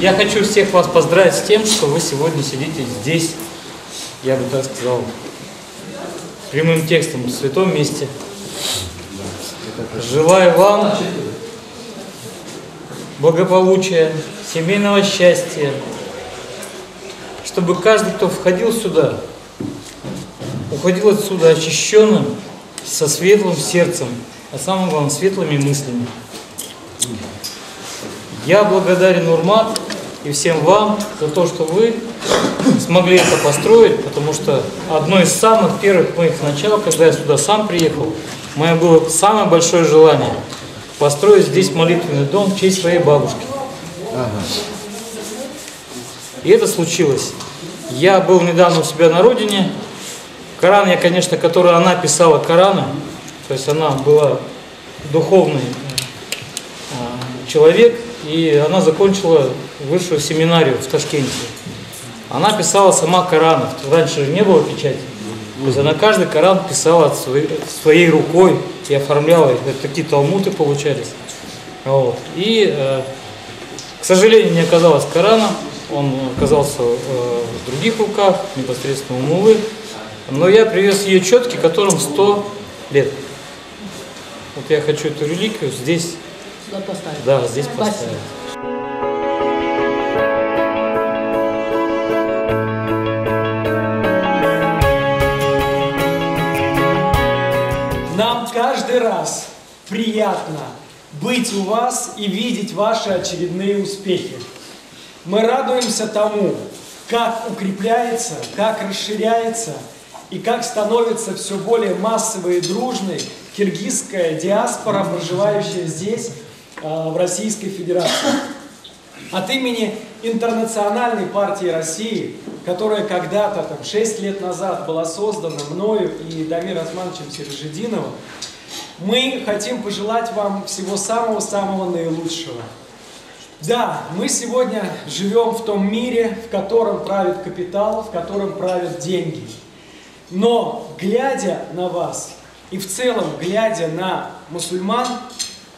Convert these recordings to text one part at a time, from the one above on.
Я хочу всех вас поздравить с тем, что вы сегодня сидите здесь, я бы так сказал, прямым текстом, в святом месте. Желаю вам благополучия, семейного счастья, чтобы каждый, кто входил сюда, уходил отсюда очищенным, со светлым сердцем, а самое главное, светлыми мыслями. Я благодарен, Урмат, и всем вам за то, что вы смогли это построить, потому что одно из самых первых моих начал, когда я сюда сам приехал, мое было самое большое желание построить здесь молитвенный дом в честь своей бабушки. И это случилось. Я был недавно у себя на родине. Коран я, конечно, который она писала Корана, то есть она была духовный человек, и она закончила высшую семинарию в Ташкенте. Она писала сама Коран, раньше не было печати. То есть она каждый Коран писала своей рукой и оформляла их. Это такие талмуды получались. Вот. И, к сожалению, не оказалось Корана. Он оказался в других руках, непосредственно у муллы. Но я привез ее четки, которым 100 лет. Вот я хочу эту реликвию здесь. Сюда поставить. Да, здесь поставить. Нам каждый раз приятно быть у вас и видеть ваши очередные успехи. Мы радуемся тому, как укрепляется, как расширяется и как становится все более массовой и дружной киргизская диаспора, проживающая здесь, в Российской Федерации. От имени Интернациональной партии России, которая когда-то, 6 лет назад, была создана мною и Дамиром Османовичем Сережидиновым, мы хотим пожелать вам всего самого-самого наилучшего. Да, мы сегодня живем в том мире, в котором правит капитал, в котором правят деньги. Но, глядя на вас и в целом глядя на мусульман,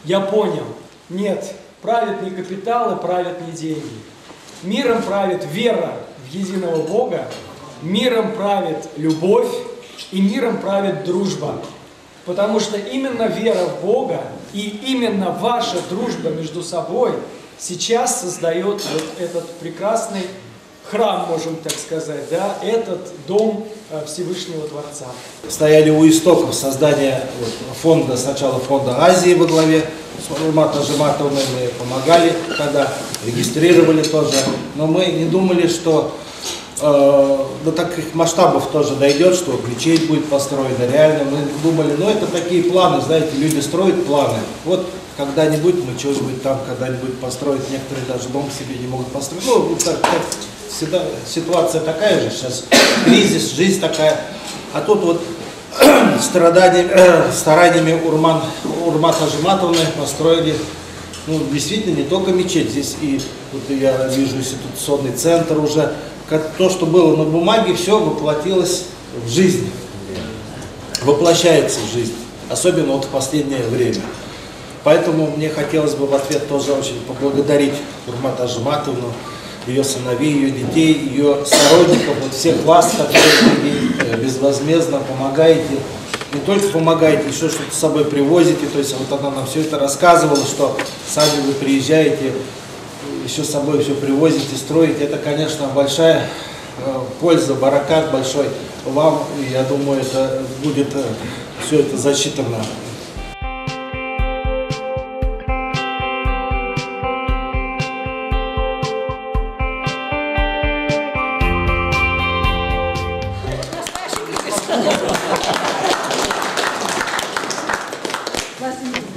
я понял, нет, правит не капитал и правят не деньги. Миром правит вера в единого Бога, миром правит любовь и миром правит дружба. Потому что именно вера в Бога и именно ваша дружба между собой сейчас создает вот этот прекрасный храм, можем так сказать, да, этот дом Всевышнего Творца. Стояли у истоков создания фонда, сначала фонда Азии во главе с Урмат Ажиматовной, мы помогали, когда регистрировали тоже, но мы не думали, что до таких масштабов тоже дойдет, что мечеть будет построена реально. Мы думали, ну это такие планы, знаете, люди строят планы. Вот когда-нибудь мы что-нибудь там, когда-нибудь построить, некоторые даже дом себе не могут построить. Ну, так всегда ситуация такая же сейчас, кризис, жизнь такая. А тут вот стараниями Урмат Ажиматовны построили, ну, действительно, не только мечеть, здесь и, вот я вижу, институционный центр уже. То, что было на бумаге, все воплотилось в жизнь, воплощается в жизнь, особенно вот в последнее время. Поэтому мне хотелось бы в ответ тоже очень поблагодарить Урмат Ажиматовну, ее сыновей, ее детей, ее сородников, вот всех вас, которые безвозмездно помогаете. Не только помогаете, еще что-то с собой привозите. То есть вот она нам все это рассказывала, что сами вы приезжаете, еще с собой все привозите, строите. Это, конечно, большая польза, баракат большой вам. И я думаю, это будет все это засчитано.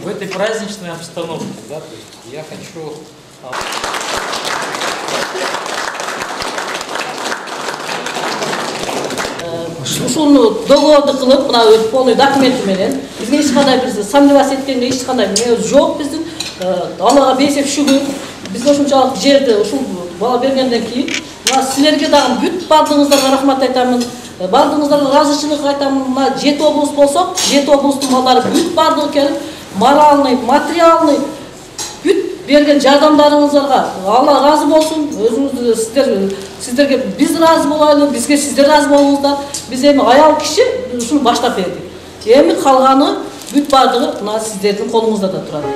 В этой праздничной обстановке, да, то есть я хочу... Ушуну договорду кылып, мына полный документи менен бизге эч кандай бир сомневаться эткенге эч кандай эмебиз жок биздин. Аллага бейсек шүгүр. Бизге ушунчалык жерди ушул бала бергенден кийин мына силерге дагы бүт бардыгыңыздарга рахмат айтамын. Бардыгыңыздарга ыраазычылык айтамын. Мына 7 облус болсок, 7 облустун балдары бүт бардыгы келип, моральный, материальный бүт берген жардамдарыңызға Алла разы болсын. Өзіңізді сіздерге біз разы болайлы, бізге сіздер разы болыңыздар. Біз эми аял киши ушуну баштап бердик. Эми калганы бүт бардыгы мына сиздердин колуңузда да турат.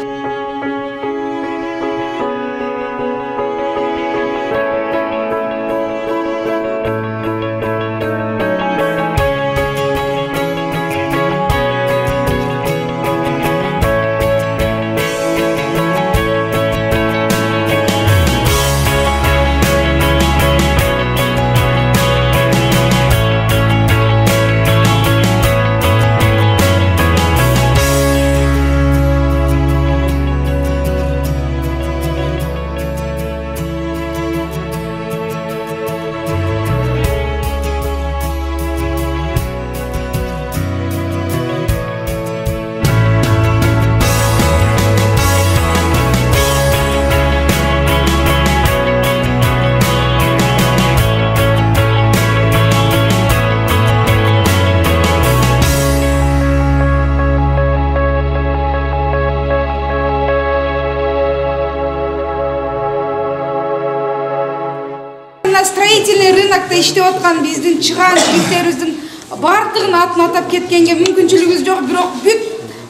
Строительный рынокта иштеп аткан биздин чыган жигиттерибиздин бардыгын атын атап кеткенге мүмкүнчүлүгүбүз жок, бирок бүт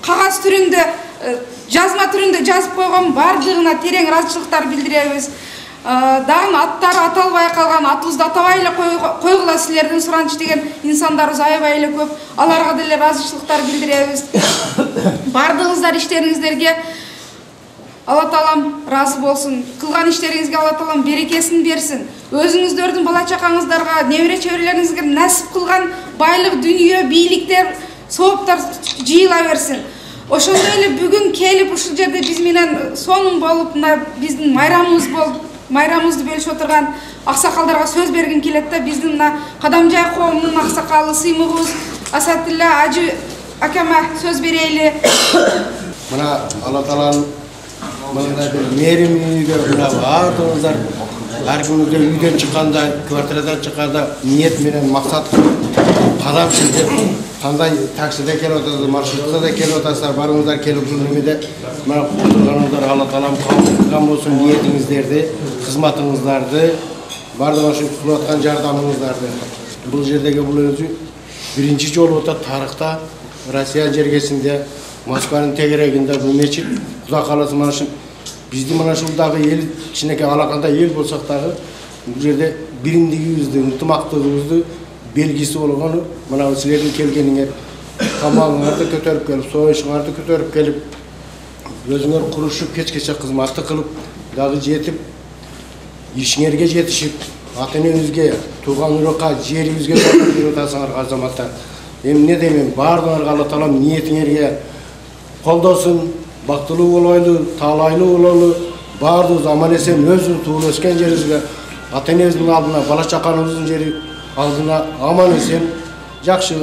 кагаз түрүндө, жазма түрүндө жазып койгон бардыгына терең ыраазычылыктар билдиребиз. Дагы аттары аталбай калган, атыбызды атабай эле койгула силердин суранчы деген инсандарыбыз аябай эле көп. Аларга деле ыраазычылыктар билдиребиз. Бардыгыңыздар иштериңиздерге Алла Таалам разы болсын. Кылган иштериңизге Алла Таалам берекесин берсин. Өзүңүздөрдүн бала чакаңыздарга, небере чөбөрөлөрүңүзгө насип кылган байлык, дүнүйө, бийликтер, сооптор жыйыла берсин. Ошондой эле бүгүн келип ушул жерде биз менен сонун болуп, биздин майрамыбызды бөлүшүп отурган аксакалдарга сөз бергим келет да, биздин Кадамжай коомунун аксакалы сыймыгыбыз Асатилла Ажы акама сөз берейли. Мына Алла Тааланын мындай бир мээрими мына баардыгыңыздар ар күнү үйдөн чыкканда, квартирадан чыкканда ниет менен максат кадам силтеп, кандай таксиде келип атасыздар, маршруткада келип атасыздар, барыңыздар келип ушул немеде мына отурганыңыздар Алла Таалам кабыл кылган болсун ниетиңиздерди, кызматыңыздарды, бардыгы ушул кылып аткан жардамыңыздарды. Бул жердеги бул өзү биринчи жолу отат тарыхта Россия жергесинде Москванын тегерегинде бул мечит Кудай кааласа мына ушул биздин мына ушулдагы эл кичинекей алакандай эл болсок дагы бул жерде биримдигибизди, ынтымактуулугубузду белгиси болгону мына силердин келгениңер, тамагыңарды көтөрүп келип, союшуңарды көтөрүп келип, өзүңөр курушуп, кечкече кызматты кылып, дагы жетип, ишиңерге жетишип, ата-энеңизге, тууган урукка, жерибизге жардам берип атасыңар азаматтар. Эми эмне дейм, баардыгыңарга Алла Таалам ниетиңерге колдосун, бактылуу болойлу, таалайлуу бололу, баардыгыбыз аман эсен өзүбүз туулуп өскөн жерибизге, ата-энебиздин алдына, бала чаканыбыздын жери алдына аман эсен, жакшы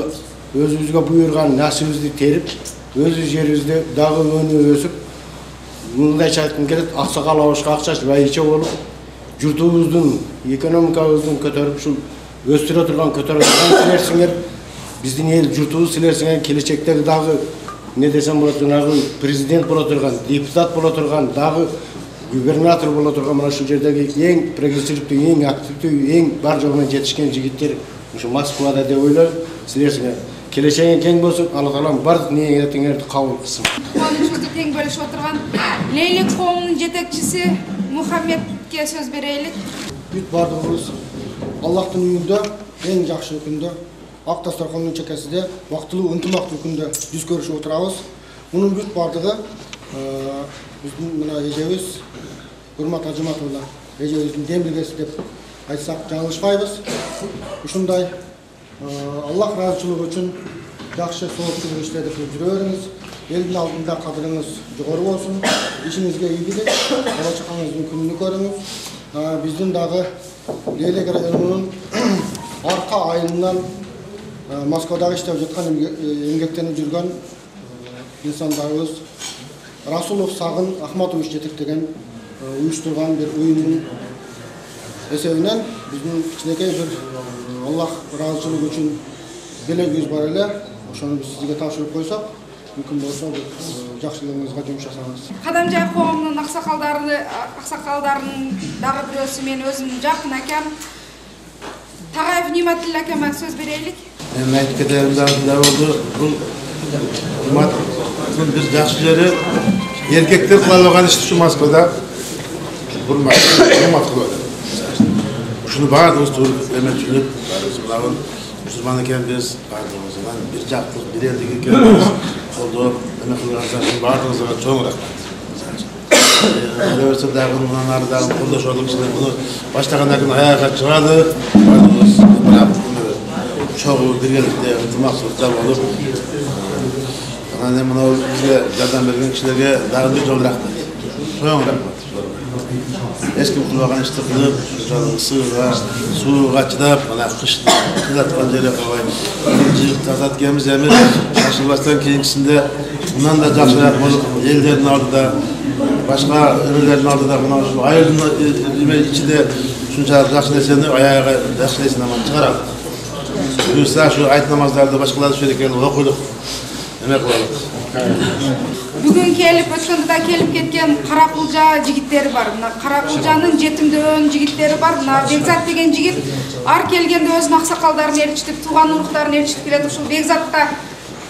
өзүбүзгө буйрган насибибизди терип, өзү жерибизде дагы өнүп өсүп, мындайча айткым келет, аксакал абышка акча байыча болуп, журтубуздун, экономикабыздын көтөрүп, ушул өстүрө турган, көтөрө турган силерсиңер, биздин эл журтубуз силерсиңер, келечектеги дагы не десем болот, жанагы президент боло турган, депутат боло турган, дагы губернатор боло турган мына ушул жердеги эң прогрессивдүү, эң активдүү, эң бар жогунан жетишкен жигиттер ушу Москвада деп ойлойм. Силерсиңер келечегиң кең болсун, Алла Таалам бардык ниетиңерди кабыл кылсын. Кубанычыбызды тең бөлүшүп отурган Лейлек коомунун жетекчиси Мухаммедке сөз берейли. Бүт бардыгыбыз Аллахтын үйүндө эң жакшы күндө, ак дасторкондун чекесинде бактылуу, ынтымактуу күндө жүз көрүшүп отурабыз. Мунун бүт бардыгы биздин мына эжебиз Урмат Ажыматовна эжебиздин демилгеси деп айтсак жаңылышпайбыз. Ушундай Аллах ыраазычылыгы үчүн жакшы соопчулук иштерди кылып жүрө бериңиз. Элдин алдында кадырыңыз жогору болсун. Ишиңизге ийгилик, бала чакаңыздын күнүн көрүңүз. Биздин дагы Лейлек районунун арка айылынан Москвадагы иштеп жаткан эмгектенип жүргөн инсандарыбыз Расулов Сагын Ахматович жетектеген уюштурган бир уюмдун эсебинен биздин кичинекей бир Аллах ыраазычылыгы үчүн белегибиз бар эле. Ошону биз сизге тапшырып койсок, мүмкін болса жақсылығыңызға жұмыс жасаңыз. Қадамжай қоғамының ақсақалдарының дағы біреусі мен өзім жақын әкем Тағаев Ниматилла әкеме сөз берелік. Мен айтып кетерім дағында болды. Бұл бір жақсы жері еркектер қылалаған ішті Москвада бұрмат қылады. Шunu бардыңыз тұрып, әмәтшілік, бардыңыз мұсылман екенбіз, бардыңыздан бір жақтылық, бір елдік екенбіз, қолдап, әмәт қылғансақын бардыңызға чоң рахмат. Өйірсе дағын, мұнан ардағын, қолдаш олық ішінде бұны баштаған әкін аяға шығады, бардыңыз, бірақ чоғы бір елдікте ынтымақсыздықта болып, мынау бізге жардам берген кішілерге дағын бір чоң рахмат. Чоң рахмат. Ешкім қылбаған ішті қылып, суға чыдап, қылатқан жере қалай жиық тазат кеміз әміз, ашылбастан кейінкісінде мұнан да жақсырақ болып, елдердің алдыда, башқа ірілердің алдыда, айылдың ішінде шыншалық жақсы нәрсені аяға жақсы нәрсені аман шығарады. Бұйырса, шу айт намаздарды башқалады шерекені оқылық, әме қылалық. Бүгін келіп, өткендіда келіп кеткен Қарақұлжа жігіттері бар. Қарақұлжаның жетімдеуін жігіттері бар. Бекзат деген жігіт ар келгенде өзінің ақсақалдарын елшітіп, туған ұрықтарын елшітіп келеді. Шул Бекзатқа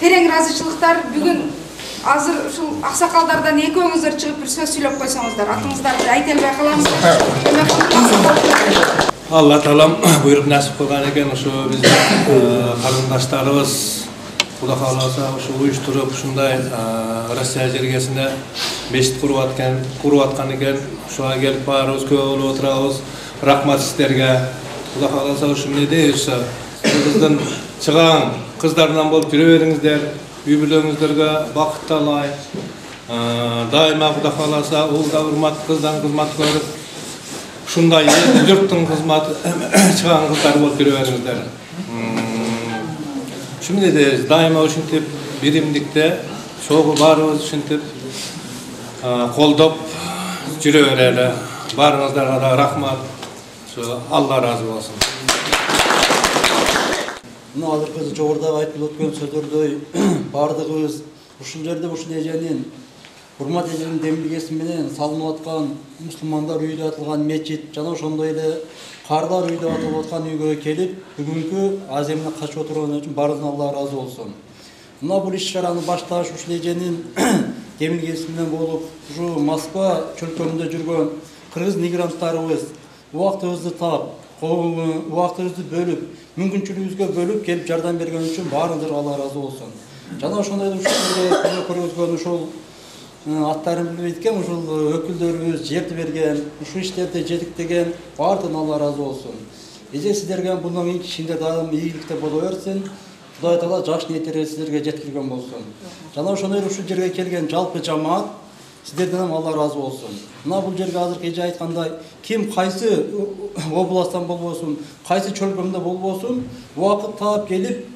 терең разышылықтар. Бүгін азыр шул ақсақалдардан екеуіңіздер шығып бір сөз сөйлеп қойсаңыздар. Атыңыздарды айтелбей қаламыздар. Алла Тағалам бұйырып нәсіп қылған екен, ұшы біздің қарындаштарымыз Құда қаласа ұшы ұйыштырып, ұшындай Россия жергесіне мешіт құрып атқан екен, ұшыға келіп барымыз, көп олы отырауыз, рахмат сіздерге. Құда қаласа ұшы мінеде ұшы, қыздың шыған қыздарынан болып жүре беріңіздер, үй-бүлеңіздерге бақыт талай. Дайыма Құда қаласа ұлға ұрмат, қыздан қызмат көріп, ұшындай жұрттың қызматы шыған қыздар болып жүре беріңіздер. Şimdi de daima uşintip birimlikte çoğu barımız uşintip koldop jüre vereli. Barınızlara da rahmat. Allah razı olsun. Mына азыркы жогоруда айтылып өткөн сөздөрдөй бардыгыбыз ушул жерде ушул эженин урмат эженин демилгеси менен салынып аткан мусулмандар үйүндө атылган мечит жана ошондой эле Карлар үйдө атылып аткан үйгө келип, бүгүнкү аземине качып отурган үчүн баарыңыздан Алла разы болсун. Мына бул иш-чараны башташ ушул эженин демилгеси менен болуп, ушу Москва чөлкөмүндө жүргөн кыргыз мигранттарыбыз убактыбызды таап, убактыбызды бөлүп, мүмкүнчүлүгүбүзгө бөлүп келип жардам берген үчүн баарыңыздарга Алла разы болсун. Жана ошондой эле ушул көргөзгөн ушул аттарын билбейт экен, ушул өкүлдөрүбүз жерди берген, ушул иштерди жетиктеген баардыгына Алла разы болсун. Эже сиздерге мындан кийинки ишиңер дагы ийгиликте боло берсин. Кудай Таала жакшы ниеттерди сиздерге жеткирген болсун. Жана ошондой эле ушул жерге келген жалпы жамаат сиздерден Алла разы болсун. Мына бул жерге азыркы эже айткандай, ким кайсы областтан болбосун, кайсы чөлкөмдө болбосун, убакыт таап келип,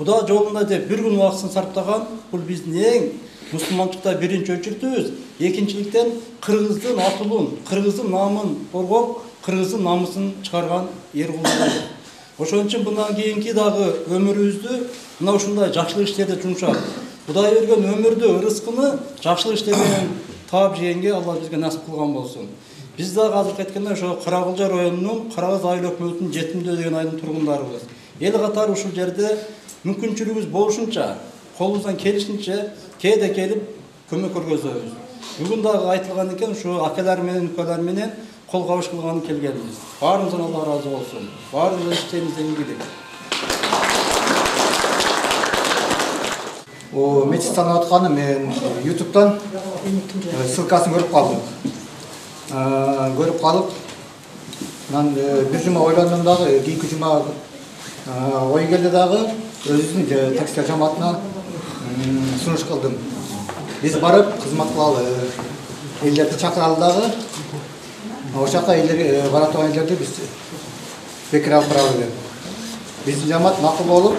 Куда жолунда деп бир күн убакытын сарптаган, бул биздин эң мусулманчылыкта биринчи өчүртүбүз. Экинчиликтен кыргыздын атылын, кыргыздын намын коргоп, кыргыздын намысын чыгарган эр кулдар. Ошон үчүн мындан кийинки дагы өмүрүбүздү мына ушундай жакшылык иштерде жумшап, Кудай берген өмүрдү, ырыскыны жакшылык иштер менен таап жегенге Алла бизге насип кылган болсун. Биз дагы азыркы айткандай ошо Каракулжа районунун Карагыз айыл өкмөтүнүн Жетимдөө деген айылдын тургундарыбыз. Эл катары ушул жерде мүмкүнчүлүгүбүз болушунча, колубуздан келишинче кээде келип көмөк көргөзөбүз. Бүгүн дагы айтылган экен, ушу акалар менен укалар менен кол кабыш кылганы келгенбиз. Баарыңыздан Алла разы болсун. Баарыңыз иштериңизден ийгилик. О мечит санап атканы мен YouTube'дан ссылкасын көрүп калдым. Көрүп калып, мен бир жума ойлондум дагы, кийинки жума ой келди дагы, өзүбүздүн таксилер жамаатына сунуш кылдым. Биз барып кызмат кылалы, элдерди чакыралы дагы. Ошол жака элдер бара турган элдерди биз бекер алып баралы деп. Биздин жамаат макул болуп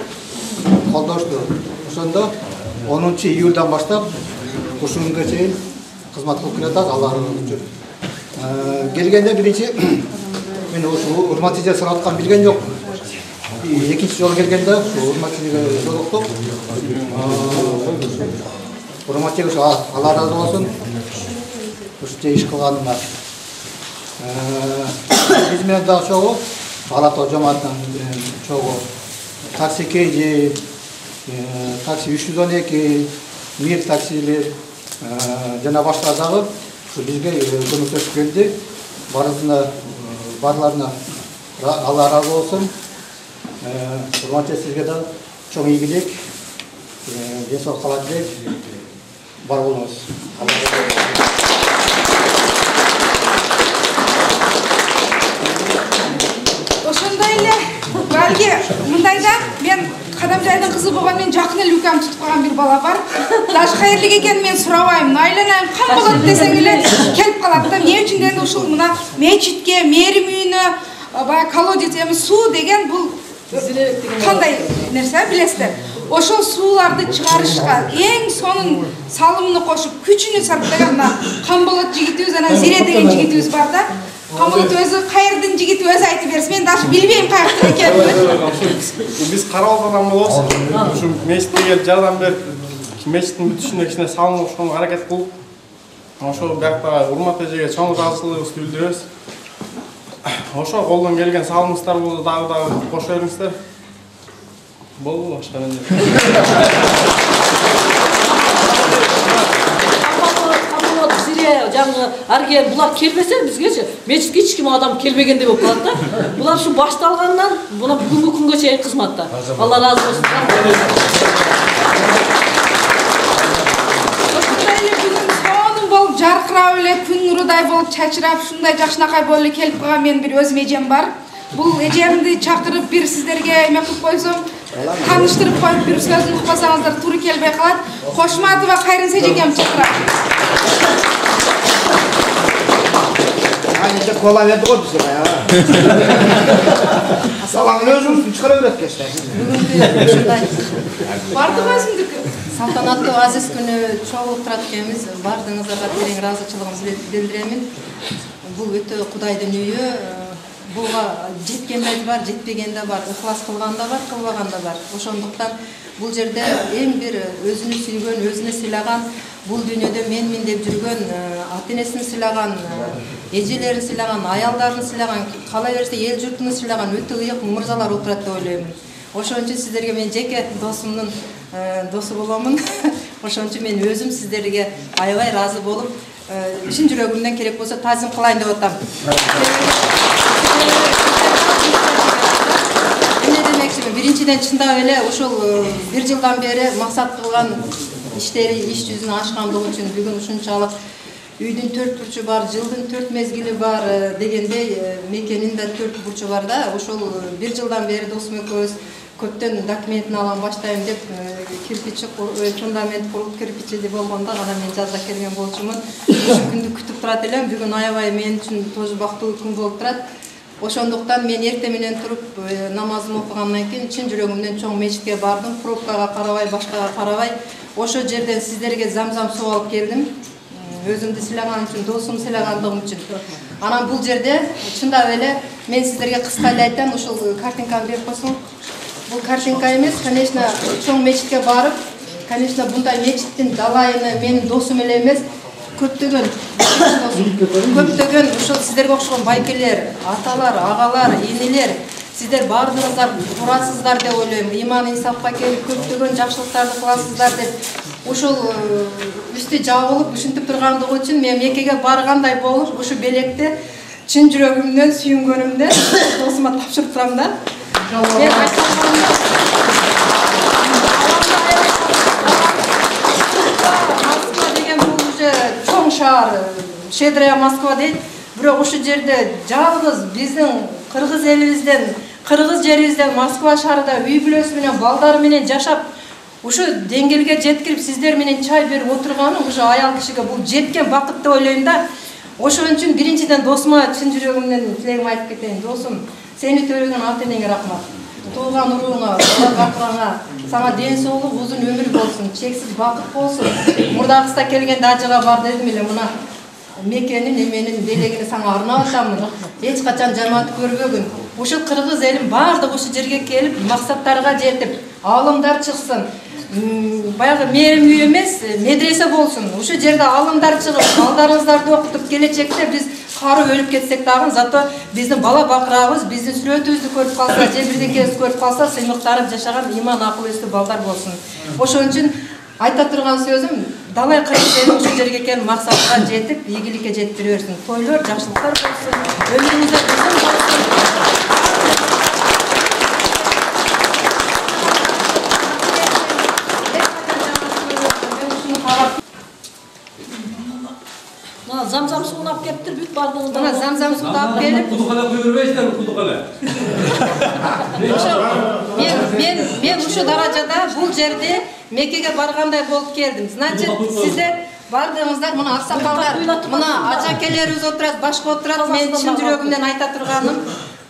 колдошту. Ошондо 10 июлдан баштап ушул күнгө чейин кызмат кылып келатат, Алла разы болсун. Келгенде биринчи мен ушул урмат эже санап аткан билген жок. Экинчи жолу келгенде урмат эжеге жолуктук. урматтуу ушу Алла разы болсун. Ушунча иш кылганына. Биз менен дагы чогуу Ала Тоо жамаатынан чогуу такси KG, такси 312, Мир таксилер жана башка дагы бизге көмөктөшүп келди. Барларына Алла разы болсун. Урматтуу сизге да чоң ийгилик, ден соолук каалайт. Бар болуңуз. Ошондой эле балги мындайда мен Кадамжайдын кызы болгон мен жакын эле укам тутуп калган бир бала бар. Даш кайерлик экенин мен сурабайм. Айланайм кам болот десең эле келип калат да. Эмне үчүн дегенде ушул мына мечитке, мээрим үйүнө, баягы колодец эми суу деген бул кандай нерсе билесиздер. Ошол сууларды чыгарышка эң сонун салымын кошуп, күчүнү сарптаган Камболот жигитибиз анан Зире деген жигитибиз бар да. Камболот өзү кайердин жигити өзү айтып берсин. Мен даже билбейм каяктын экенин. Биз карабалган болобуз. Ушу мечитке келип жардам берип, мечиттин бүтүшүнө кичине салым кошконго аракет кылып, ошол биякта урмат эжеге чоң ыраазычылыгыбызды билдиребиз. Ошо колдон келген салымыңыздар болду, дагы кошо бериңиздер. Болду башка эмне? Камболот, Зире, жаңы арге булар келбесе бизгечи мечитке эч ким адам келбегендей болуп калат да. Булар ушу башталгандан мына бүгүнкү күнгө чейин кызматта. Алла разы болсун. Жаркырап эле күн нурудай болуп чачырап, ушундай жакшынакай болуп эле келип калган менин бир өзүм эжем бар. Бул эжемди чакырып бир сиздерге эме кылып койсом, тааныштырып коюп бир сөзүн укпасаңыздар туура келбей калат. Кошматова Кайрын эжекем чакырам. Анча кола берди го бизге Салаңын өзүңүз чыгара берет кечте. Бүгүнкү ушундай Бардык өзүмдүкү. салтанаттуу азиз күнү чогулуп турат экенбиз. Бардыгыңыздарга терең ыраазычылыгымды билдиремин. Бул өтө Кудайдын үйү. Буга жеткен да бар, жетпеген да бар, ыхлас кылган да бар, кылбаган да бар. Ошондуктан бул жерде эң бир өзүнү сүйгөн, өзүнө сыйлаган, бул дүйнөдө менмин деп жүргөн, ата-энесин сыйлаган, эжелерин сыйлаган, аялдарын сыйлаган, кала берсе эл журтун сыйлаган өтө ыйык мырзалар отурат деп ойлоймун. Ошон үчүн сиздерге мен жеке досумдун досу боломун. Ошон үчүн мен өзүм сиздерге аябай ыраазы болуп, чын жүрөгүмдөн керек болсо тазим кылайын деп атам. Эмне демекчимин? Биринчиден чындап эле ошол бир жылдан бери максат кылган иштери иш жүзүнө ашкандыгы үчүн бүгүн ушунчалык үйдүн 4 бурчу бар, жылдын 4 мезгили бар дегендей мекенин да 4 бурчу бар да. Ошол бир жылдан бери досум экөөбүз көптөн документин алам баштайм деп кирпичи фундамент куруп кирпичи деп болгондо анан мен жазда келген болчумун. Ушул күндү күтүп турат элем. Бүгүн аябай мен үчүн тоже бактылуу күн болуп турат. Ошондуктан мен эрте менен туруп намазымды окугандан кийин чын жүрөгүмдөн чоң мечитке бардым. Пробкага карабай, башкага карабай, ошол жерден сиздерге замзам суу алып келдим. Өзүмдү сыйлаган үчүн, досумду сыйлагандыгым үчүн. Анан бул жерде чындап эле мен сиздерге кыска эле айтам, ушул картинканы берип койсоң. Бул картинка эмес, конечно, чоң мечитке барып, конечно, мындай мечиттин далайыны менин досум эле эмес, көптөгөн ушул сиздерге окшогон байкелер, аталар, агалар, энелер, сиздер баардыгыңыздар турасыздар деп ойлойм. Иман инсапка келип көптөгөн жакшылыктарды кыласыздар деп ушул үстү жабылып ушинтип тургандыгы үчүн мен Меккеге баргандай болуп ушу белекти чын жүрөгүмдөн сүйүнгөнүмдө досума тапшырып турам да. Мен Москва деген бул уже чоң шаар, Щедрая Москва дейт. Бирок ушул жерде жалгыз биздин кыргыз элибизден, кыргыз жерибизден Москва шаарында үй бүлөсү менен, балдары менен жашап, ушу деңгээлге жеткирип сиздер менен чай берип отурганы уже аял кишиге бул жеткен бакыт деп ойлойм да. Ошон үчүн биринчиден досума чын жүрөгүмдөн тилегимди айтып кетейин. Досум, сени төрөгөн ата-энеңе рахмат. Туулган уруңа, бала-бакыраңа, сага ден соолук, узун өмүр болсун, чексиз бакыт болсун. Мурдагыста келгенде ажыга бар дедим эле, мына Мекенин эменин белегини сага арнап атамын. Эч качан жаман көрбөгүн. Ушул кыргыз элим баардыгы ушу жерге келип, максаттарга жетип, аалымдар чыксын. баягы мээрим үй эмес, медресе болсун. Ушул жерде алымдар чыгып, балдарыңыздарды окутуп келечекте биз карып өлүп кетсек дагы, зато биздин бала бакырабыз, биздин сүрөтүбүздү көрүп калса, же бирдекебизди көрүп калса, сыймыктарып жашаган иман акыл эстүү балдар болсун. Ошон үчүн айта турган сөзүм, далай кыргызстан ушул жерге келип максатка жетип, ийгиликке жетип берсин. Тойлор, жакшылыктар болсун. Өмүрүңүздө uzun болсун. Замзам суын алып келиптир, бүт бардыңыздар. Мына замзам суды алып келип. Кудукана куй бербейсиздерби, кудукана? Мен ушу даражада бул жерде Меккеге баргандай болуп келдим. Значит, сиздер бардыңыздар, мына аксакалдар, мына ажакелерибиз отурат, башка отурат. Мен чын жүрөгүмдөн айта турганым,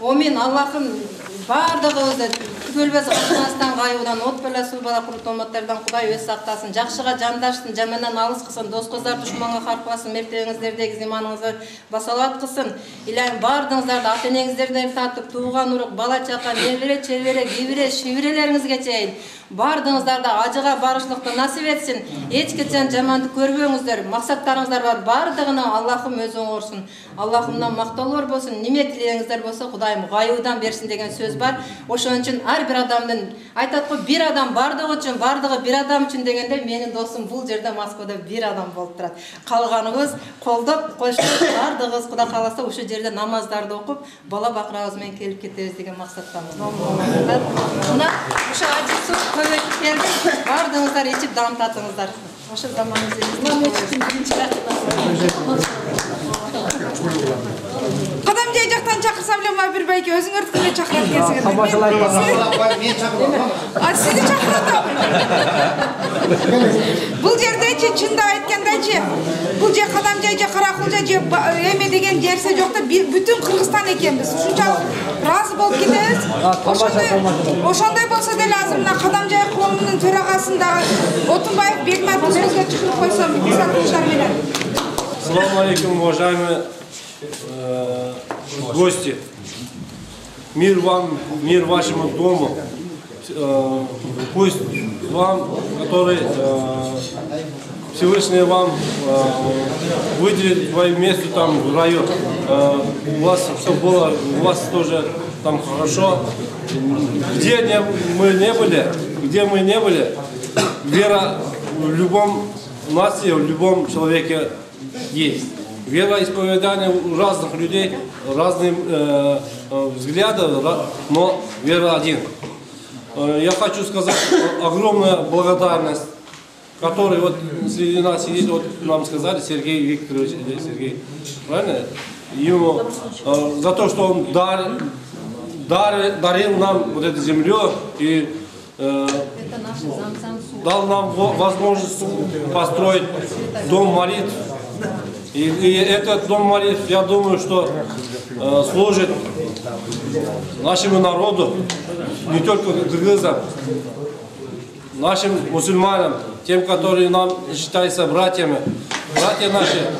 Омин Аллахым бардыгыбызды түгөлбөз кылмастан, кайгыдан, от бала, суу бала, курут оматтардан Кудай өз сактасын, жакшыга жандашсын, жамандан алыс кылсын, дос кыздар душманга карпасын, мектебиңиздердеги иманыңызды басалат кылсын. Илайым бардыңыздарды ата энеңиздерден тартып, тууган урук, бала чака, небере, чебере, кибире, шибирелериңизге чейин бардыңыздарды ажыга барышлыкты насип этсин. Эч качан жаманды көрбөңүздөр. Максаттарыңыздар бар, бардыгына Аллахым өзү оңорсун. Аллахымдан макталоор болсун. Неме тилегиңиздер болсо Кудайым гайыбыдан берсин деген сөз бар. Ошон үчүн ар бир адамдын айтат го, бир адам бардыгы үчүн, бардыгы бир адам үчүн дегенде, менин досум бул жерде Москвада бир адам болуп турат. Калганыбыз колдоп, коштоп, бардыгыбыз Кудай кааласа ушул жерде намаздарды окуп, бала бакырабыз менен келип кетебиз деген максаттамыз. Мына ушу ажысыз көбөйтүп келдик. Бардыңыздар ичип дам татыңыздар. Ошо Кадам жай жактан чакырсам эле мына бир байке өзүңөрдү кимге чакырат экенсиңер? Тамашалай мен чакырам. Сизди чакырат. Бул жердечи чындап айткандачы, бул же Кадам жай же Каракулжа же эме деген жерсе жок да бүтүн Кыргызстан экенбиз. Ушунчалык ыраазы болуп кетебиз. Ошондой болсо деле азыр мына Кадам жай коомунун төрагасындагы Отунбаев Бекмат сөзгө чыгып койсом, мисал кылышар менен. Ассаламу алейкум, уважаемые гости. Мир вам, мир вашему дому. Пусть вам, который Всевышний вам выделит свое место там в раю. У вас все было, у вас тоже там хорошо. Где мы не были, вера в любом нации, в любом человеке есть. Вероисповедание у разных людей, разные взгляды, но вера один. Я хочу сказать огромную благодарность, который вот среди нас сидит, вот нам сказали, Сергей Викторович, Сергей, правильно? Ему за то, что он дарил нам вот эту землю и дал нам возможность построить дом молитв. И этот дом молитв, я думаю, что служит нашему народу, не только кыргызам, нашим мусульманам, тем, которые нам считаются братьями. Братья наши,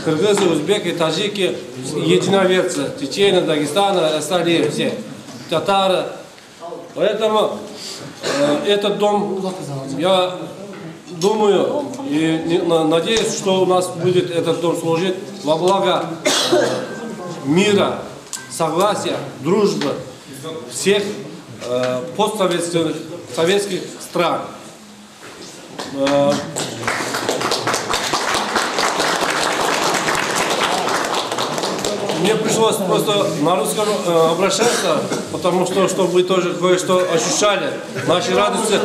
кыргызы, узбеки, таджики, единоверцы, Чечения, Дагестана, остальные все, татары. Поэтому этот дом, я думаю и надеюсь, что у нас будет этот дом служить во благо мира, согласия, дружбы всех постсоветских стран. Мне пришлось просто на русском обращаться, потому что, чтобы вы тоже кое-что ощущали. Наши радости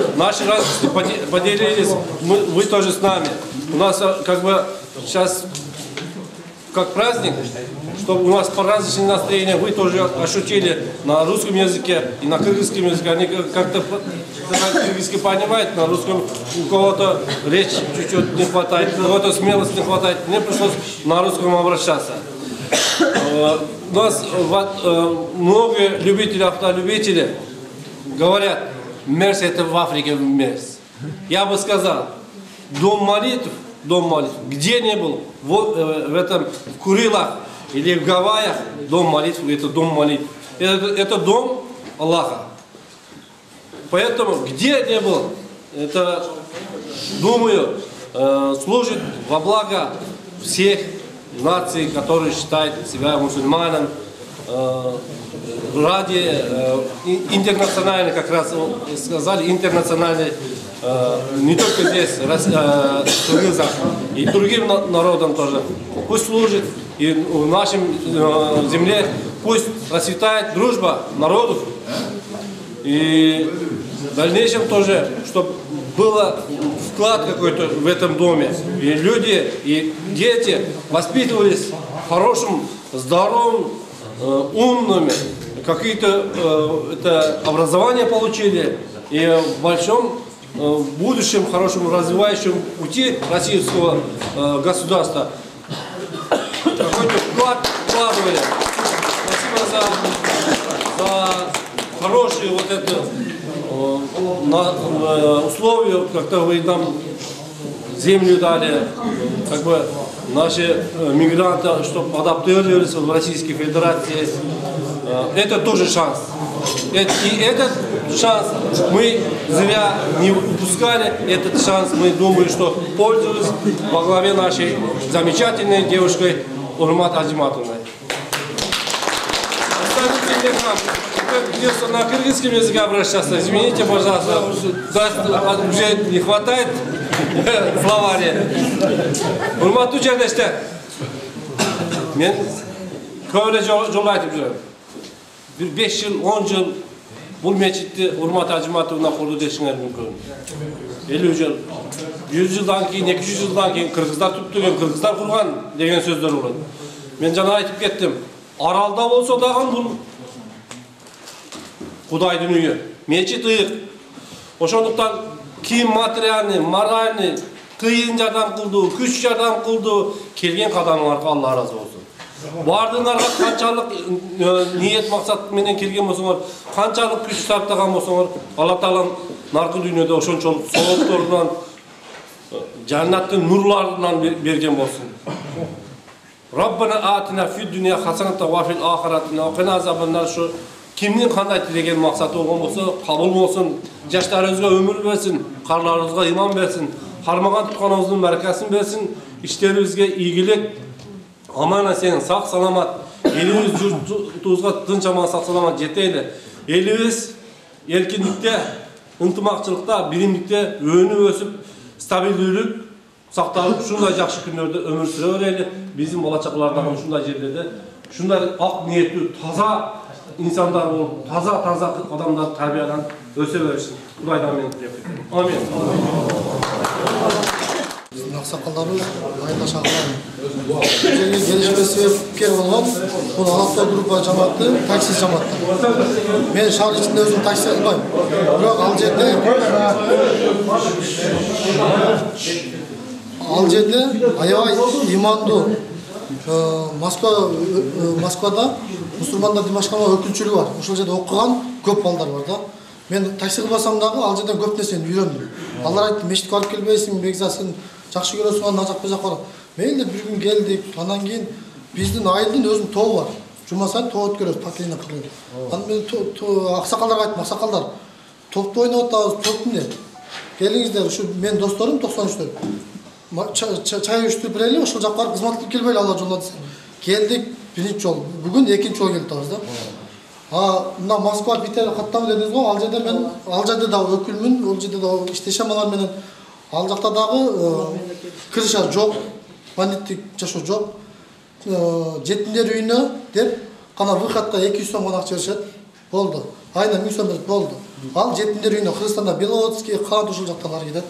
поделились, вы тоже с нами. У нас как бы сейчас как праздник, чтобы у нас по-разничные настроения, вы тоже ощутили на русском языке и на кыргызском языке. Они как-то кыргызский понимают, на русском у кого-то речь чуть-чуть не хватает, у кого-то смелости не хватает. Мне пришлось на русском обращаться. У нас много любителей, автолюбителей говорят, мерз это в Африке мерз. Я бы сказал, дом молитв, где не был, в этом, в Курилах или в Гавайях, дом молитв, это дом молитв. Это дом Аллаха. Поэтому, где не был, это, думаю, служит во благо всех наций, которые считают себя мусульманом, ради интернациональной, как раз сказали, интернациональной, не только здесь, Кыргызстан, и другим народам тоже. Пусть служит, и в нашем земле пусть расцветает дружба народов, и в дальнейшем тоже, чтобы был вклад какой-то в этом доме, и люди, и дети воспитывались хорошим, здоровым, умными, какие-то это образование получили, и в большом будущем, хорошем развивающем пути российского государства какой-то вклад вкладывали. Спасибо за хорошие вот это условия, как-то вы нам землю дали, как бы наши мигранты, чтобы адаптировались в Российской Федерации. Это тоже шанс. И этот шанс мы зря не упускали. Этот шанс мы думаем, что пользовались во главе нашей замечательной девушкой Урмат Аджиматовной. Придется на кыргызском языке обращаться. Извините, пожалуйста. Уже не хватает словаря. Урматтуу жерлештер. Мен көп эле жолу айтып жүрөм. 5 жыл, 10 жыл бул мечитти Урмат Аджиматовна курду дешиңер мүмкүн. 50 жыл, 100 жылдан кийин, 200 жылдан кийин кыргыздар түптөгөн, кыргыздар курган деген сөздөр болот. Мен жана айтып кеттим. Аралда болсо дагы бул Кудайдын үйү, мечит ыйык. Ошондуктан ким материальный, моральный кыйын жардам кылды, күч жардам кылды, келген кадамыңарга Алла ыраазы болсун. Бардыңарга канчалык ниет максат менен келген болсоңор, канчалык күч сарптаган болсоңор, Алла Таалам наркы дүйнөдө ошончолук соолукторунан, жаннаттын нурларынан берген болсун. Раббана атина фид дүйнө хасаната ва фил ахиратина ва кина азабаннар. Шу кимдин кандай тилеген максаты болгон болсо, кабыл болсун. Жаштарыбызга өмүр берсин, карларыбызга иман берсин, кармаган тутканыбыздын баракасын берсин, иштерибизге ийгилик, аман эсен, сак саламат, элибиз журтубузга тынч аман сак саламат жетели. Элибиз эркиндикте, ынтымакчылыкта, биримдикте өнүп өсүп, стабилдүүлүк сакталып, ушундай жакшы күнөрдө өмүр сүрө берели. Биздин болачаклар дагы ушундай жерлерде, ушундай ак ниеттүү, таза инсандар болуп, таза адамдар тарбияланып өсө берсин. Кудайдан мен тілеп. Амин. Биздин аксакалдарыбыз, айылдаш агаларыбыз. Жерге келишиме себепкер болгон бул Алатоо группа жамааты, такси жамааты. Мен шаар ичинде өзүм такси албайм. Бирок ал жерде аябай имандуу Москвада мусулмандар Димашкама өкүлчүлүгү бар. Ошол жерде окуган көп балдар бар да. Мен такси кылбасам дагы ал жерден көп нерсени үйрөндүм. Алар айтты, мечитке алып келбейсиң, бекза сен жакшы көрөсүң, аны жак бузак бар. Мейли бир күн келдик, андан кийин биздин айылдын өзүнүн тобу бар. Жума сайын топ өткөрөбүз, поколение поколение. Анан мен аксакалдарга айттым, аксакалдар, топту ойноп атабыз, топ эмне? Келиңиздер, ушу мен досторум 93-тө. Чай үчтүп берели, ошол жакка барып кызмат кылып келбейли, Алла жолдо десе. Келдик биринчи жол. Бүгүн экинчи жол келип атабыз да. Мына Москва, Питер каттам дедиңиз го, ал жерде мен ал жерде дагы өкүлмүн, ал жерде дагы иштешем алар менен. Ал жакта дагы крыша жок, бандиттик жашоо жок. Жетимдер үйүнө деп кана выходка 200 сом гана акча беришет. Болду. Айына 1000 сом берип болду. Ал жетимдер үйүнө Кыргызстанда Беловодский, Каат ушул жакталар кетет.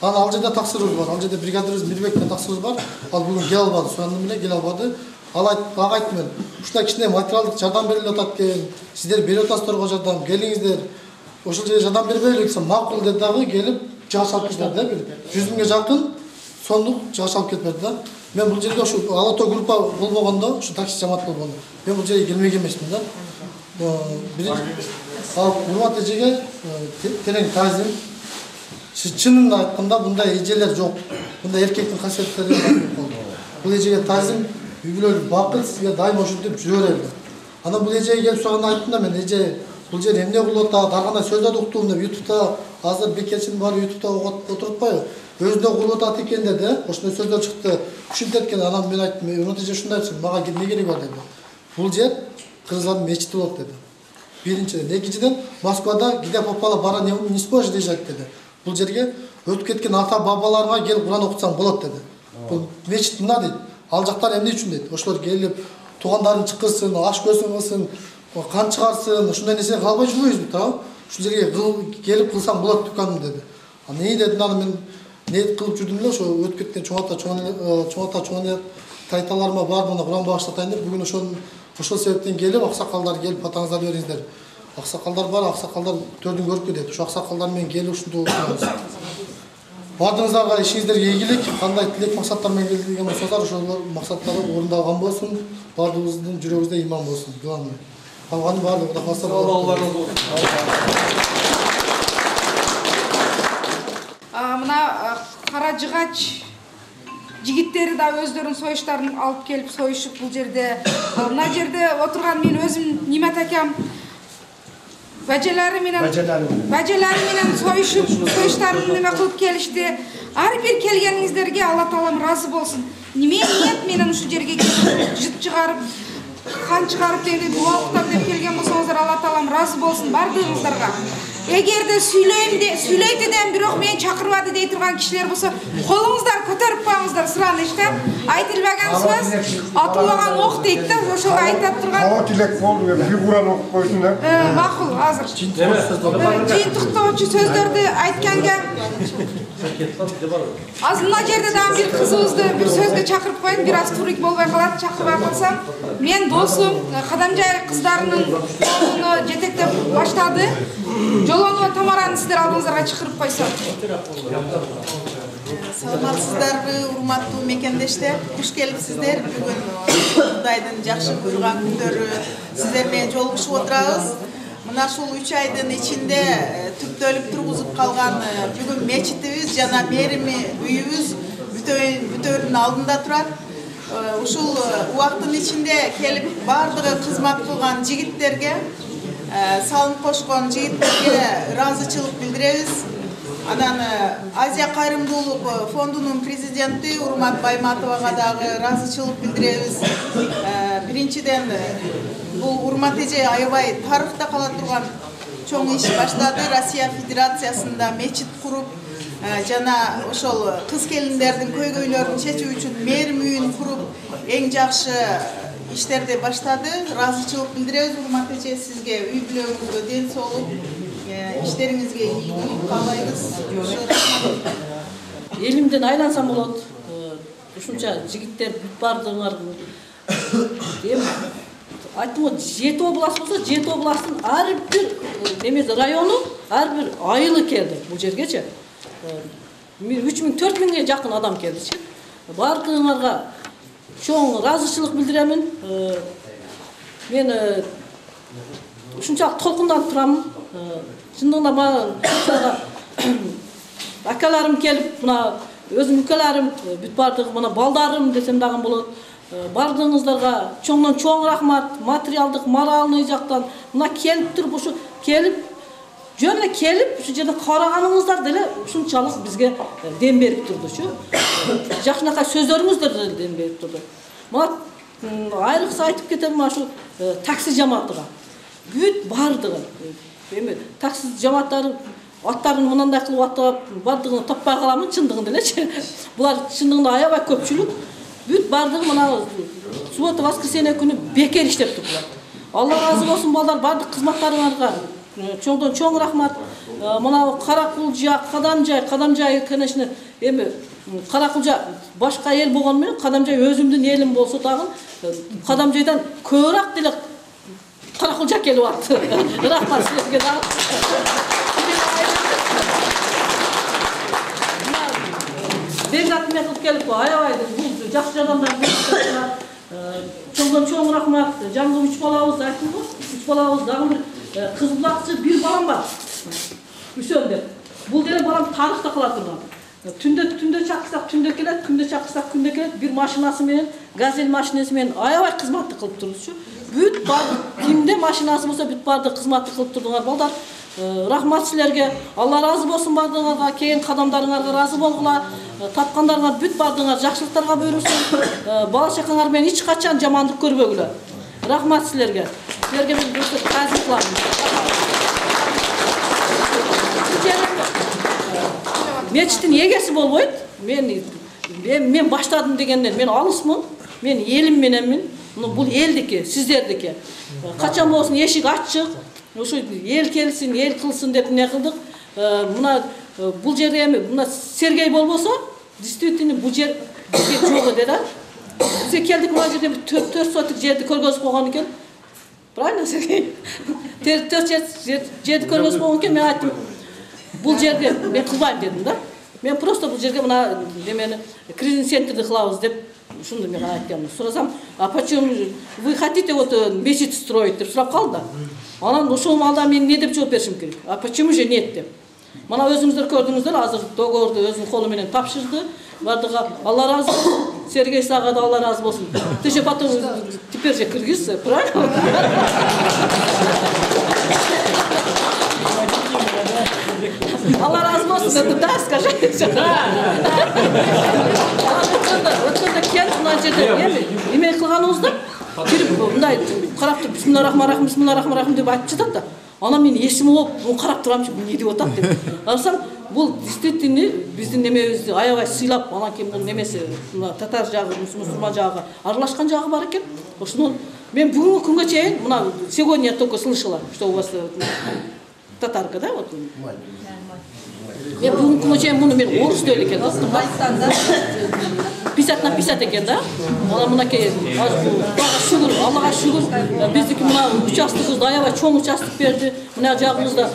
Ал жерде таксырыбыз бар, ал жерде бригадирибиз Мирбек менен таксырыбыз бар. Ал бүгүн келе албады, сурандым эле, келе албады. Ал айттым мен, ушундай кичине материалдык жардам берилип атат экен, сиздер берип атасыздарго жардам, келиңиздер. Ошол жерде жардам бербейлик десем, макул деп дагы келип жаш алып кетти да, бир 100 миңге жакын сомдук жаш алып кетип берди да. Мен бул жерге ушу Алатоо группа болбогондо, ушу такси жамаат болгондо, мен бул жерге келмек эмесмин да. Ал Урмат эжеге терең таазим. Чынын айтканда мындай эжелер жок. Мындай эркектин касиеттери болду. Бул эжеге таазим, үй бүлөлүк бакыт сизге дайым ошентип жүрө берди. Анан бул эжеге келип сураганда айттым да мен, эже бул жер эмне кылып атат, ар кандай сөз да уктум деп YouTube'да азыр бекерчинин баары ютубта отурутпайбы өзүнө кулуп атат экен деди ошондой сөздөр чыкты күшүнтөт экен анан мен айттым урмат эже ушундай айтсын мага эмне кереги бар деди бул жер кыргызстандын мечити болот деди биринчиден экинчиден Москвада где попало бара не сможешь держать деди бул жерге өтүп кеткен ата бабаларга келип Куран окутсаң болот деди бул мечит мына дейт ал жактар эмне үчүн дейт ошолор келип туугандарын чыккырсын аш көзүн кылсын кан чыгарсын ушундай нерсе кылбай жүрбөйбүзбү тагы ушул жерге келип кылсаң болот дүканым деди эмне дедим аны мен не кылып жүрдүм эле ошо өтүп кеткен чоң ата чоң тайталарыма баардыгына Куран багыштатайын деп бүгүн ошол себептен келип аксакалдар келип атаңыздарды бериңиздер аксакалдар бар аксакалдар төрдүн көрүпкө дейт ошо аксакалдар менен келип ушунду окуябыз баардыгыңыздарга ишиңиздерге ийгилик кандай тилек максаттар менен келген болсоңуздар ошол максаттар орундалган болсун баардыгыбыздын жүрөгүбүздө ыйман болсун главное калганы баардыгы Кудай кааласа мына кара жыгач жигиттери да өздөрүнүн союштарын алып келип союшуп бул жерде мына жерде отурган мен өзүм Нимет акам бажелери менен союшуп союштарын неме кылып келишти ар бир келгениңиздерге Алла таалам ыраазы болсун ниет менен ушул жерге келип жыт чыгарып қан чыгарып дегенде дуа окутам деп келген болсоңуздар Алла таалам ыраазы болсун баардыгыңыздарга эгерде сүйлөйт бирок мени чакырбады дей турган кишилер болсо колуңуздар көтөрүп коюңуздар суранычта айтылбаган сөз атылбаган ок дейт да ошого айтып турган тилек болду бир Куран окуп койсун да макул азыр жыйынтыктоочу сөздөрдү айтканга азыр мына жерде дагы бир кызыбызды бир сөзгө чакырып коеюн бир аз турик болбой калат чакырбай калсам мен досум Кадамжай кыздарынын жолуну жетектеп баштады жолонуна Тамараны сиздер алдыңыздарга чакырып койсом саламатсыздарбы урматтуу мекендештер куш келипсиздер бүгүн Кудайдын жакшы буйруган күндөрү сиздер менен жолугушуп отурабыз мына ушул 3 айдын ичинде түптөлүп тургузуп калган бүгүн мечитибиз жана мээрими үйүбүз бүтөөнүн алдында турат ушул убакыттын ичинде келип баардыгы кызмат кылган жигиттерге салым кошкон жигиттерге ыраазычылык билдиребиз анан Азия кайрымдуулук фондунун президенти Урмат Байматовага дагы ыраазычылык билдиребиз биринчиден бул Урмат эже аябай тарыхта кала турган чоң иш баштады Россия Федерациясында мечит куруп жана ошол кыз келиндердин көйгөйлөрүн чечүү үчүн мээрим үйүн куруп эң жакшы иштерди баштады ыраазычылык билдиребиз Урмат эже сизге үй бүлөңүзгө ден соолук иштериңизге ийгилик каалайбыз элимден айлансам болот ушунча жигиттер баардыгыңар эми айттым го 7 область болсо 7 областтын ар бир неме району ар бир айылы келди бул жергечи 3000-4000ге жакын адам келдичи баардыгыңарга чоң ыраазычылык билдиремин мен ушунчалык толкунданып турамын чындыгында мага акаларым келип мына өзүм үкөлөрүм бүт баардыгы мына балдарым десем дагы болот баардыгыңыздарга чоңдон чоң рахмат материалдык моральный жактан мына келип туруп ушу келип жөн эле келип ушу жерде караганыңыздар деле ушунчалык бизге дем берип турдучу жакшынакай сөздөрүңүздөр деле дем берип турду мына айрыкса айтып кетем мына ушу такси жамаатыга бүт баардыгы эми такси жамааттары аттарын мынандай кылып аттап баардыгын таппай каламын чындыгында элечи булар чындыгында аябай көпчүлүк бүт баардыгы мына суббота воскресенье күнү бекер иштеп турдулар Алла ыраазы болсун балдар баардык кызматтарыңарга чоңдон чоң рахмат мына Каракулжа Кадамжай конечно эми Каракулжа башка эл болгону менен Кадамжай өзүмдүн элим болсо дагы Кадамжайдан көбүрөөк деле Каракулжа келип атты рахмат силерге дагы бекзат мен кылып келип аябай бул жакшы жардамдар чоңдон чоң рахмат жаңы 3 балабыз айттым го 3 балабыз дагы бир кыз булакчы бир балам бар үсөм деп бул деле балам тарыхта кала турган түндө чакырсак түндө келет күндө чакырсак күндө келет бир машинасы менен газель машинасы менен аябай кызматты кылып турдучу бүт баардык кимде машинасы болсо бүт баардык кызматты кылып турдуңар балдар Рахмат силерге. Алла разы болсын бардыңарга, кейін қадамдарыңарга разы болгула. Тапқандарыңар бүт бардыңар жакшылыктарга буйрусун. Бала чакаңар менен эч качан жамандык көрбөгүлө. Рахмат силерге. Силерге мен таазим кылам. Мечиттин эгеси болбойт. Мен баштадым дегенден мен алысмын. Мен элим мененмин. Бул элдики, сиздердики. Качан болсун эшик ачык. Ошо эл келсин, эл кылсын деп эмне кылдык. Мына бул жерде эми мына Сергей болбосо, действительно бул жер бизге жок эде да. Бизге келдик мына жерде 4 сотик жерди көргөзүп койгон экен. Правильно, Сергей? 4 жерди көргөзүп койгон экен, мен айттым. Бул жерге мен кылбайм дедим да. Мен просто бул жерге мына немени кризис центрди кылабыз деп ушунду мен айткам. Сурасам, а почему вы хотите вот месяц строить деп сурап калды. Анан ошол маалда мен не деп жооп беришим керек? А почему же нет деп. Мана өзүңүздөр көрдүңүздөр, азыр договорду өзүнүн колу менен тапшырды. Бардыга Алла разы болсун. Сергей сага да Алла разы болсун. Ты же потом теперь же кыргыз, правильно? Алла разы болсун, это да, скажите. Өткөндө келип мына жерде эме кылганыбызда кирип мындай карап туруп бисмиллахиррахманиррахим, бисмиллахиррахманиррахим деп айтып жатат да. Анан мен эсим болуп, карап турамчы, бул не деп атат деп. Алсам, бул действительно биздин немебизди аябай сыйлап, анан кийин бул немеси татар жагы, мусулман жагы аралашкан жагы бар экен. Ошону мен бүгүнкү күнгө чейин мына сегодня только слышала, что у вас татарка, да, вот. Мен бүгүнкү күнгө чейин муну мен орус деп экен. 50 на 50 экен да. Анан мынакей шүгүр, Аллага шүгүр. Биздики мына участогубузда аябай чоң участок берди. Мына жагыбызда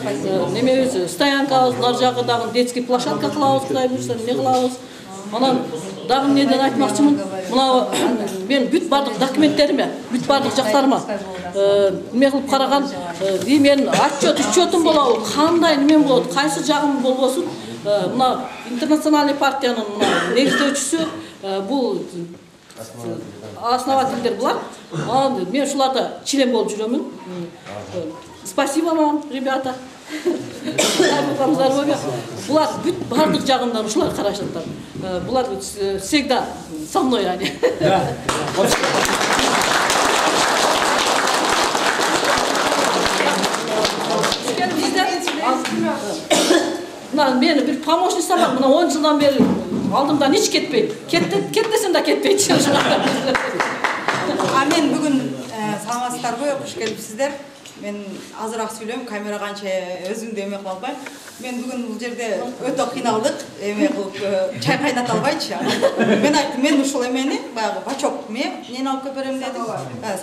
немебиз стоянкабыз, нар жагы дагы детский площадка кылабыз, Кудай буйрса, эмне кылабыз. Анан дагы эмнеден айтмакчымын. Мына мен бүт бардык документтериме, бүт бардык жактарыма эме кылып караган, мен отчетум болобу, кандай неме болот, кайсы жагым болбосун. Мына интернациональный партиянын негиздөөчүсү бул основательдер булар. Мен ушуларда член болуп жүрөмүн. Спасибо вам, ребята. Вам здоровья. Булар бүт бардык жагымдан ушулар карашаттар. Булар всегда со мной они. Мені бір помощница бар, мына 10 жылдан бері алдымдан еш кетпейді. Кеттесін да кетпейді. Мен бүгін саламатсыздарбы, қош келіпсіздер. Мен азырақ сөйлеймін, камера қанша өзімді еме қылып албаймын. Мен бүгін бұл жерде өте қиналдық, еме қылып чай қайната албайыншы. Мен айттым, мен ушул емені, баяғы бачок нені алып көп берем дедім,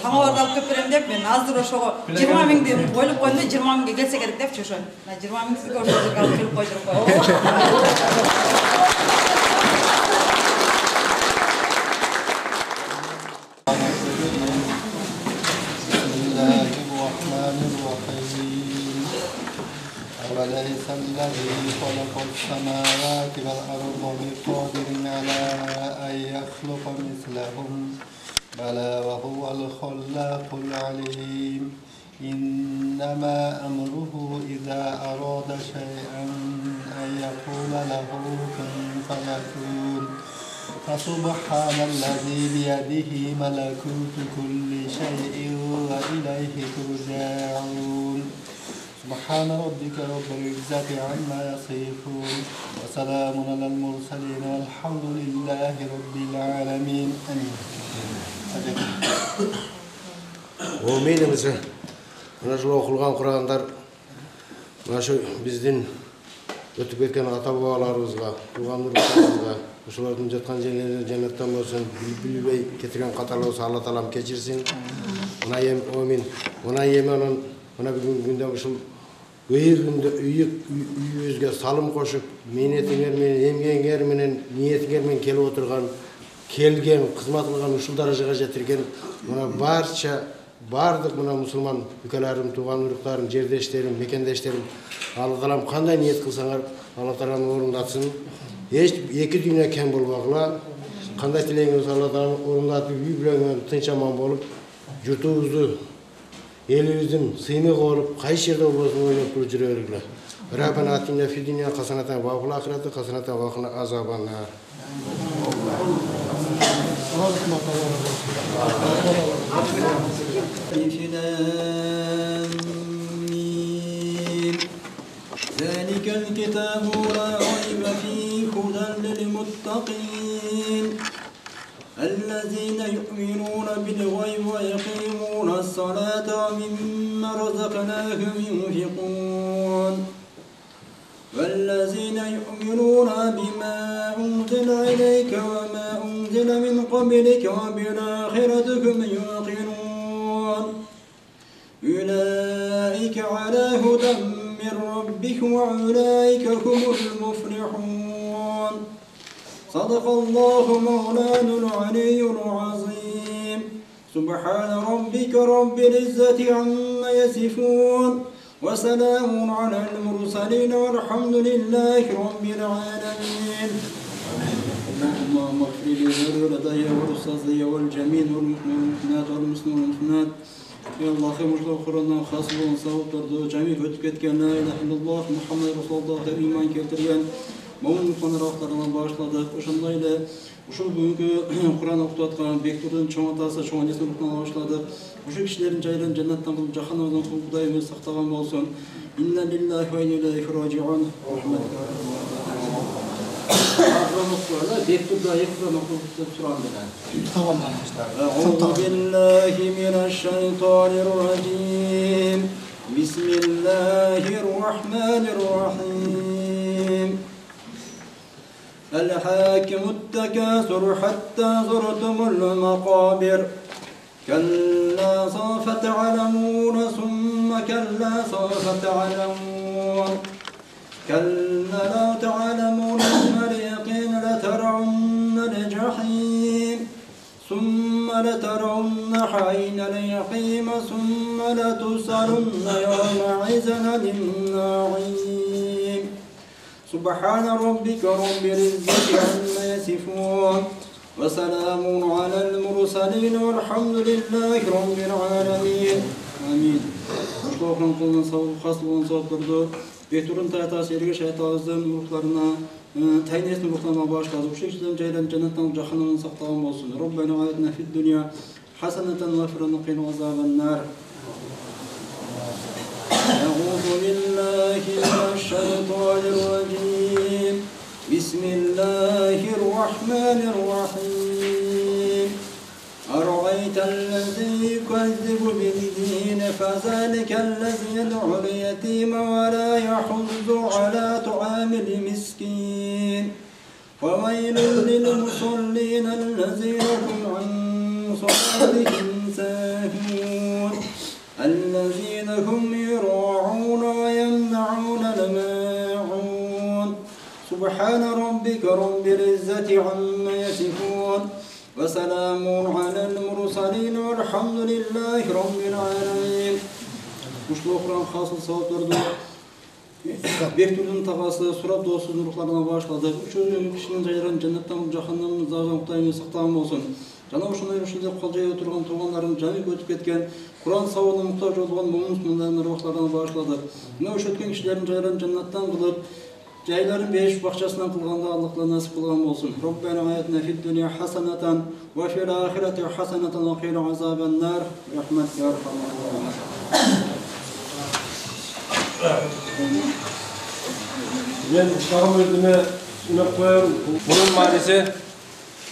самоварды алып көп берем деп, мен аздыр ошоға 20 мыңды ойлып қойдым, 20 мыңға келсе керек деп ошо. 20 мың сізге ошо жерге алып келіп қойдырып қойдым. وليس الذي خلق السماوات والأرض بقادر على أن يخلق مثلهم بلى وهو الخلاق العليم إنما أمره إذا أراد شيئا أن يقول له كن فيكون فسبحان الذي بيده ملكوت كل شيء وإليه ترجعون سبحان ربك رب العزة عما يصفون وسلام على المرسلين والحمد لله رب العالمين آمين. Мейнімізі, мына жылы оқылған Құрандар, мына біздің өтіп кеткен ата-бабаларымызға, туған ұрпақтарымызға, ошолордун жатқан жерлері жәннаттан болсын, білбей кетірген қатарлы болса Алла Таалам кечирсин. Мына емен, мына бүгінгі ушул үйүбүзгө салым кошуп, мээнетиңер менен, эмгегиңер менен, ниетиңер менен келип отурган, келген, кызмат кылган, ушул даражага жетирген мына бардык мына мусулман үкөлөрүм, тууган уруктарым, жердештерим, мекендештерим, Алла Таалам кандай ниет кылсаңар, Алла Таалам орундатсын. Эки дүйнө кем болбогула, кандай тилегиңиз Алла Таалам орундатып, үй бүлөңөр тынч аман болуп, журтубузду элибиздин сыймыгы болуп, кайсы жерде болбосун ойноп туруп жүрө бергиле. Rabbana atina fid dunya hasanatan wa fil akhirati hasanatan wa qina azaban nar. ذلك الكتاب لا ريب فيه هدى للمتقين الذين يؤمنون بالغيب ويقيمون الصلاة ومما رزقناهم ينفقون والذين يؤمنون بما أنزل إليك وما أنزل من قبلك وبالآخرة هم يوقنون أولئك على هدى من ربك وأولئك هم المفلحون صدق الله مولانا العلي العظيم سبحان ربك رب العزة عما يصفون وسلام على المرسلين والحمد لله رب العالمين اللهم اغفر لي ولدي ولأستاذي والجميع والمؤمنات والمسلمين والمسلمات يا الله خير Kur'an'dan hasıl olan sahiplerdi, cami ötüp ketken la ilahe illallah Muhammed Resulullah deb iman keltirgen mo'min qoniraqlarına bağışladık. O'shandayla uşul bugungi Qur'on o'qitayotgan Bektur'un cho'ng otasi, cho'ng onasidan bağışladık. O'sha kishilarning joylarini jannatdan qilib, jahannamdan qilib Xudoyimiz saqlagan bo'lsin. Inna lillahi va inna ilayhi roji'un. أعوذ بالله من الشيطان الرجيم بسم الله الرحمن الرحيم الحاكم التكاثر حتى زرتم المقابر كلا سوف تعلمون ثم كلا سوف تعلمون كلا لو تعلمون علم اليقين لترون الجحيم ثم لترون عين اليقين ثم لتسألن يومئذ عن النعيم سبحان ربك رب العزة عما يصفون وسلام على المرسلين والحمد لله رب العالمين آمين. Şukurun kulunun sağlık hasılığın sağlıklardı. Bektur'un tayatası erge şaytağızın ruhlarına, taynesinin ruhlarına bağışladı. Bu şekilde caylan cennetten cahannamın saktağın olsun. Rabbena ayetna fid dünya haseneten ve firana qina azaben nar. Euzu billahi mineşşeytanirracim. Bismillahirrahmanirrahim. أرأيت الذي يكذب بالدين فذلك الذي يدعو اليتيم ولا يحض على طعام المسكين وويل للمصلين الذين هم عن صلاتهم ساهون الذين هم يراعون ويمنعون الماعون سبحان ربك رب العزة عما يصفون وسلام على المرسلين والحمد لله رب العالمين. Uşlu Kur'an hasıl savaplardı. Bektur'un tağası, Surab dostsuz ruhlarına bağışladık. Üçüncü kişinin cayran cennetten cahannamın zağdan Xudayımız saqtağın olsun. Жана ушундай ушундай кол жайып отурган туугандарын жаны өтүп кеткен, Кур'ан сабагына муктаж болгон мумин рухларына багыштадык. Мына ошо өткөн кишилердин жайларын жаннаттан кылып, жайларын беш бакчасынан кылганда Аллах насип кылган болсун. Роббана аятна фид дунья хасанатан ва фил ахирати хасанатан ва қина азабан нар. Рахмат я архамар рахимин. Мен шағым өзіме үніп қойым. Бұның мағынасы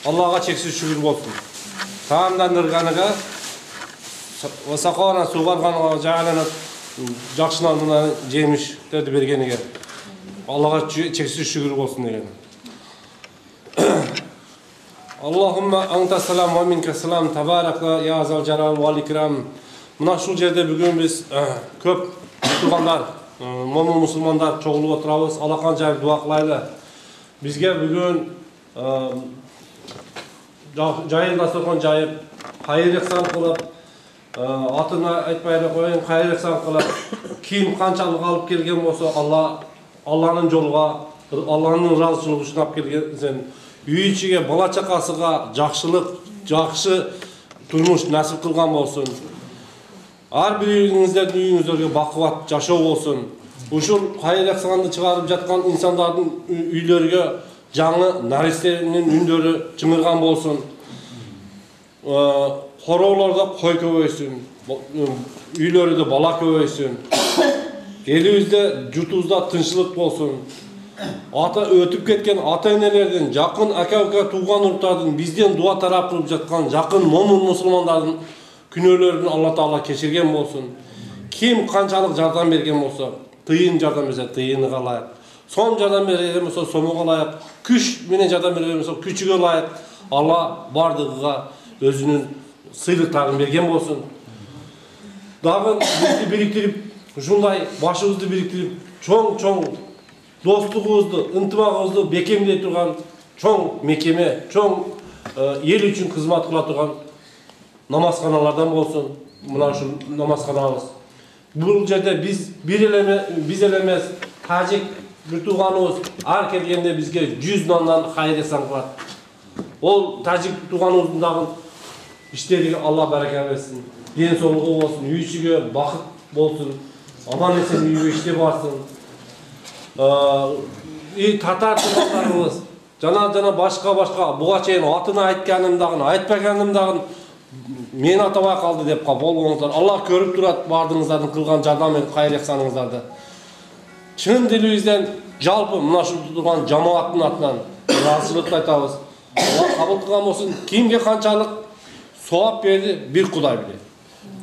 Аллаға чексіз шүгір болсын. Тағамдандырғаныға, сақауына суғарғаныға жағаланып, жақшынан мұна жеміштерді бергеніге. Аллаға чексіз шүгір болсын деген. Аллахумма аңта салам ва минка салам табаракла я азал жарал вал икрам. Мына шул жерде бүгін біз көп мұсылмандар, момын мұсылмандар чоғылып отырабыз. Аллахан жайып дуа қылайлы. Бізге бүгін жайын дастархан жайып, қайыр ихсан қылып, атына айтпай қойын, қайыр ихсан қылып, киім қаншалық алып келген болса, Алланың жолға, Алланың разышылығы үшін алып келген. Үй ішіге, бала чақасыға жақшылық, жақшы тұрмыш нәсіп қылған болсын. ар бириңиздердин үйүңүздөргө бакубат жашоо болсун. Ушул кайраксанды чыгарып жаткан инсандардын үйлөргө жаңы наристенин үндөрү чыңырган болсун. Хороолордо кой көбөйсүн, үйлөрүдө бала көбөйсүн. Элибизде, журтубузда тынччылык болсун. Ата өтүп кеткен ата-энелердин, жакын ака-ука тууган уруктардын бизден дуа тарап кылып жаткан жакын момун мусулмандардын күнөөлөрүн Алла Таала кечирген болсун. Ким канчалык жардам берген болсо, тыйын жардам берсе тыйыныга ылайык. Сом жардам берген болсо сомуга ылайык. Күч менен жардам берген болсо күчүгө ылайык. Алла бардыгыга өзүнүн сыйлыктарын берген болсун. Дагы бизди бириктирип, ушундай башыбызды бириктирип, чоң достугубузду, ынтымагыбызды бекемдей турган чоң мекеме, чоң эл үчүн кызмат кыла турган намазканалардан болсун. Мына ушул намазканабыз. Бул жерде биз элемес, тажик бир тууганыбыз ар келгенде бизге 100 нандан хайыр эсан кылат. Ол тажик тууганыбыздын дагы иштери Алла барака берсин. Ден соолугу болсун, үй ичиге бакыт болсун. Аман эсен үйгө иштеп барсын. Татар туугандарыбыз жана башка буга чейин атын айтканым дагы, айтпаганым дагы мен атабай калды деп болгоңуздар. Алла көрүп турат бардыгыңыздардын кылган жардам мен кайыр эксаныңыздарды. Чын дилибизден жалпы мына ушул турган жамааттын атынан ыраазычылык айтабыз. Алла кабыл кылган болсун. Кимге канчалык совап берди, бир Кудай билет.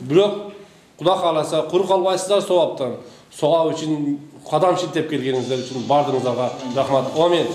Бирок Кудай кааласа кур калбайсыздар соваптан. Совап үчүн кадам шилтеп келгениңиздер үчүн бардыгыңыздарга рахмат. Амин.